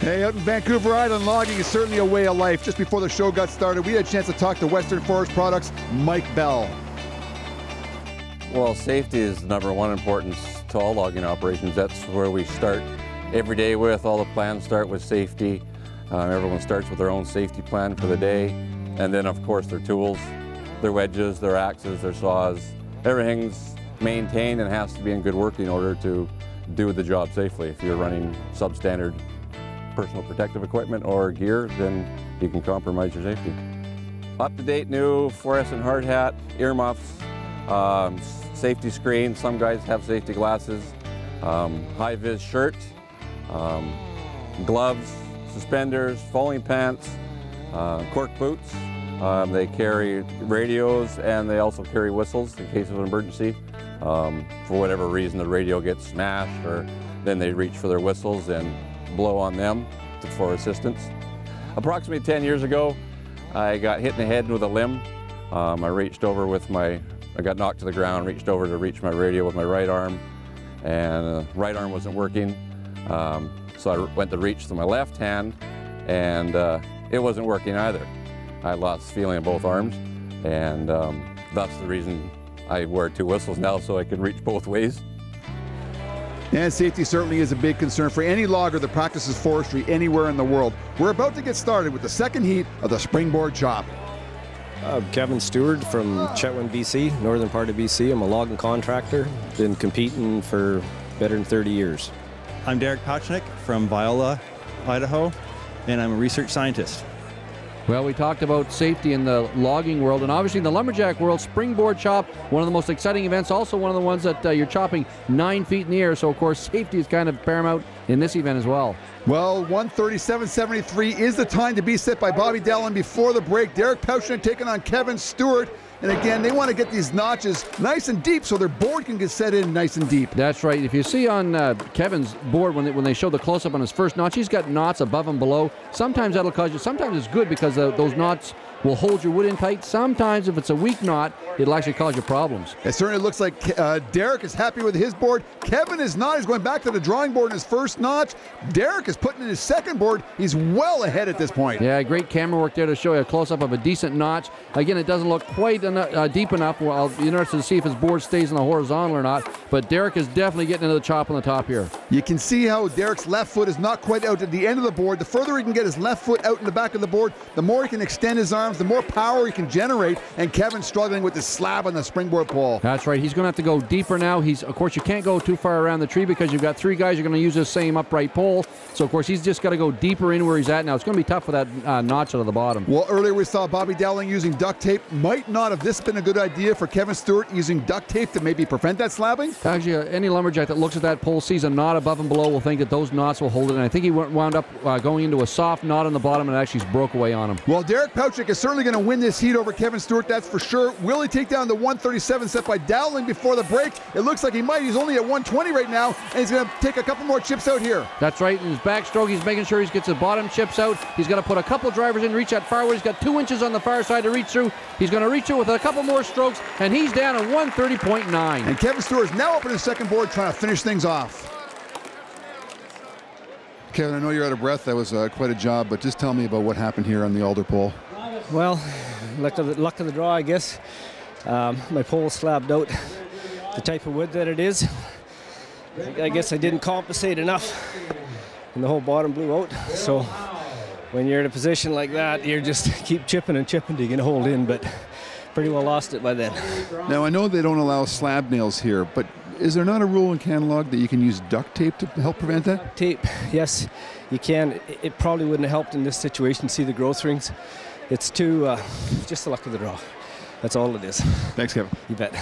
Hey, out in Vancouver Island, logging is certainly a way of life. Just before the show got started, we had a chance to talk to Western Forest Products' Mike Bell. Well, safety is number one importance to all logging operations. That's where we start every day with. All the plans start with safety. Everyone starts with their own safety plan for the day. And then, of course, their tools, their wedges, their axes, their saws. Everything's maintained and has to be in good working order to do the job safely. If you're running substandard personal protective equipment or gear, then you can compromise your safety. Up-to-date new fluorescent hard hat, earmuffs, safety screen. Some guys have safety glasses, high-vis shirt, gloves, suspenders, falling pants, cork boots. They carry radios and they also carry whistles in case of an emergency. For whatever reason the radio gets smashed, or then they reach for their whistles and blow on them for assistance. Approximately 10 years ago, I got hit in the head with a limb. I got knocked to the ground, reached over to reach my radio with my right arm, and right arm wasn't working. So I went to reach to my left hand, and it wasn't working either. I lost feeling in both arms, and that's the reason I wear two whistles now, so I can reach both ways. And safety certainly is a big concern for any logger that practices forestry anywhere in the world. We're about to get started with the second heat of the springboard chop. Kevin Stewart from Chetwynd, BC, northern part of BC. I'm a logging contractor. Been competing for better than 30 years. I'm Derek Pauchnik from Viola, Idaho, and I'm a research scientist. Well, we talked about safety in the logging world, and obviously in the lumberjack world, springboard chop, one of the most exciting events, also one of the ones that you're chopping 9 feet in the air, so of course safety is kind of paramount in this event as well. Well, 137.73 is the time to be set by Bobby Dallin before the break. Derek Pauchnik taking on Kevin Stewart. And again, they want to get these notches nice and deep so their board can get set in nice and deep. That's right. If you see on Kevin's board when they show the close-up on his first notch, he's got knots above and below. Sometimes that'll cause you, sometimes it's good because those knots will hold your wood in tight. Sometimes if it's a weak knot, it'll actually cause you problems. It certainly looks like Derek is happy with his board. Kevin is not. He's going back to the drawing board in his first notch. Derek is putting in his second board. He's well ahead at this point. Yeah, great camera work there to show you a close-up of a decent notch. Again, it doesn't look quite deep enough. Well, I'll be interested to see if his board stays on the horizontal or not. But Derek is definitely getting into the chop on the top here. You can see how Derek's left foot is not quite out at the end of the board. The further he can get his left foot out in the back of the board, the more he can extend his arms, the more power he can generate. And Kevin's struggling with this slab on the springboard pole. That's right. He's going to have to go deeper now. Of course, you can't go too far around the tree because you've got three guys who are going to use the same upright pole. So, of course, he's just got to go deeper in where he's at now. It's going to be tough for that notch out of the bottom. Well, earlier we saw Bobby Dowling using duct tape. Might not have this been a good idea for Kevin Stewart using duct tape to maybe prevent that slabbing? Actually, any lumberjack that looks at that pole, sees a knot above and below, will think that those knots will hold it. And I think he wound up going into a soft knot on the bottom and actually broke away on him. Well, Derek Pauchnik is certainly going to win this heat over Kevin Stewart, that's for sure. Will he take down the 137 set by Dowling before the break? It looks like he might. He's only at 120 right now, and he's going to take a couple more chips out here. That's right. In his backstroke, he's making sure he gets the bottom chips out. He's got to put a couple drivers in, reach that far wood. He's got 2 inches on the far side to reach through. He's going to reach through with a couple more strokes, and he's down at 130.9. And Kevin Stewart is now up in his second board trying to finish things off. Kevin, I know you're out of breath. That was quite a job, but just tell me about what happened here on the alder pole. Well, luck of the draw, I guess. My pole slabbed out the type of wood that it is. I guess I didn't compensate enough, and the whole bottom blew out. So when you're in a position like that, you just keep chipping and chipping to get a hold in, but pretty well lost it by then. Now, I know they don't allow slab nails here, but is there not a rule in catalog that you can use duct tape to help prevent that? Duct tape, yes, you can. It probably wouldn't have helped in this situation. See the growth rings? It's too, just the luck of the draw. That's all it is. Thanks, Kevin. You bet.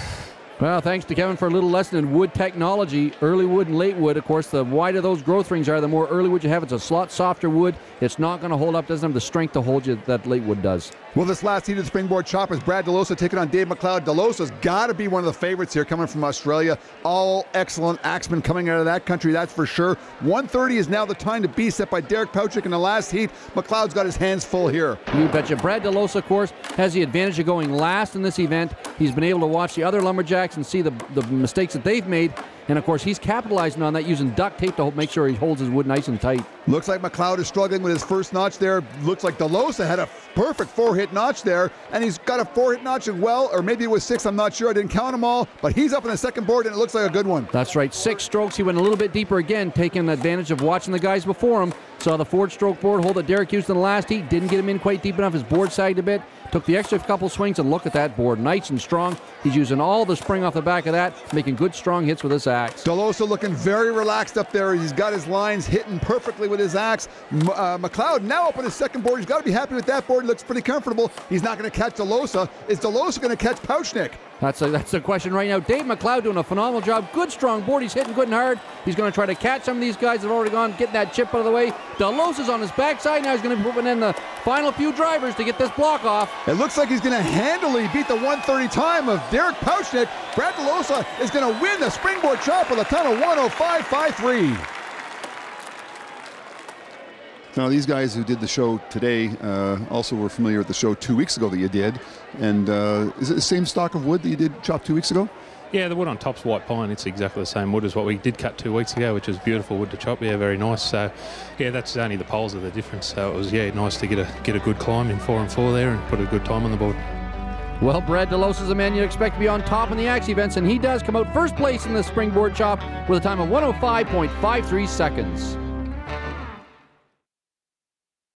Well, thanks to Kevin for a little lesson in wood technology. Early wood and late wood, of course, the wider those growth rings are, the more early wood you have. It's a lot softer wood. It's not going to hold up, doesn't have the strength to hold you that late wood does. Well, this last heat of the springboard chop is Brad DeLosa taking on Dave McLeod. DeLosa's got to be one of the favorites here coming from Australia. All excellent axemen coming out of that country, that's for sure. 130 is now the time to be set by Derek Pauchnik in the last heat. McLeod's got his hands full here. You betcha. Brad DeLosa, of course, has the advantage of going last in this event. He's been able to watch the other lumberjacks and see the mistakes that they've made. And of course, he's capitalizing on that using duct tape to make sure he holds his wood nice and tight. Looks like McLeod is struggling with his first notch there. Looks like DeLosa had a perfect 4-hit notch there, and he's got a 4-hit notch as well, or maybe it was 6, I'm not sure. I didn't count them all, but he's up in the second board, and it looks like a good one. That's right, 6 strokes. He went a little bit deeper again, taking advantage of watching the guys before him. Saw the 4-stroke board hold that Derek used in the last heat. Didn't get him in quite deep enough. His board sagged a bit. Took the extra couple swings, and look at that board. Nice and strong. He's using all the spring off the back of that, making good, strong hits with his axe. DeLosa looking very relaxed up there. He's got his lines hitting perfectly with his axe. McLeod now up on his second board. He's got to be happy with that board. He looks pretty comfortable. He's not going to catch DeLosa. Is DeLosa going to catch Pouchnick? That's the question right now. Dave McLeod doing a phenomenal job. Good, strong board. He's hitting good and hard. He's going to try to catch some of these guys that have already gone, getting that chip out of the way. DeLosa's on his backside. Now he's going to be putting in the final few drivers to get this block off. It looks like he's going to handily beat the 130 time of Derek Pouchnick. Brad DeLosa is going to win the springboard chop with a time of 105.53. Now, these guys who did the show today also were familiar with the show 2 weeks ago that you did. And is it the same stock of wood that you did chop 2 weeks ago? Yeah, the wood on top's white pine. It's exactly the same wood as what we did cut 2 weeks ago, which is beautiful wood to chop. Yeah, very nice. So, yeah, that's only the poles are the difference. So it was, yeah, nice to get a good climb in 4 and 4 there and put a good time on the board. Well, Brad DeLosa is a man you expect to be on top in the axe events, and he does come out first place in the springboard chop with a time of 105.53 seconds.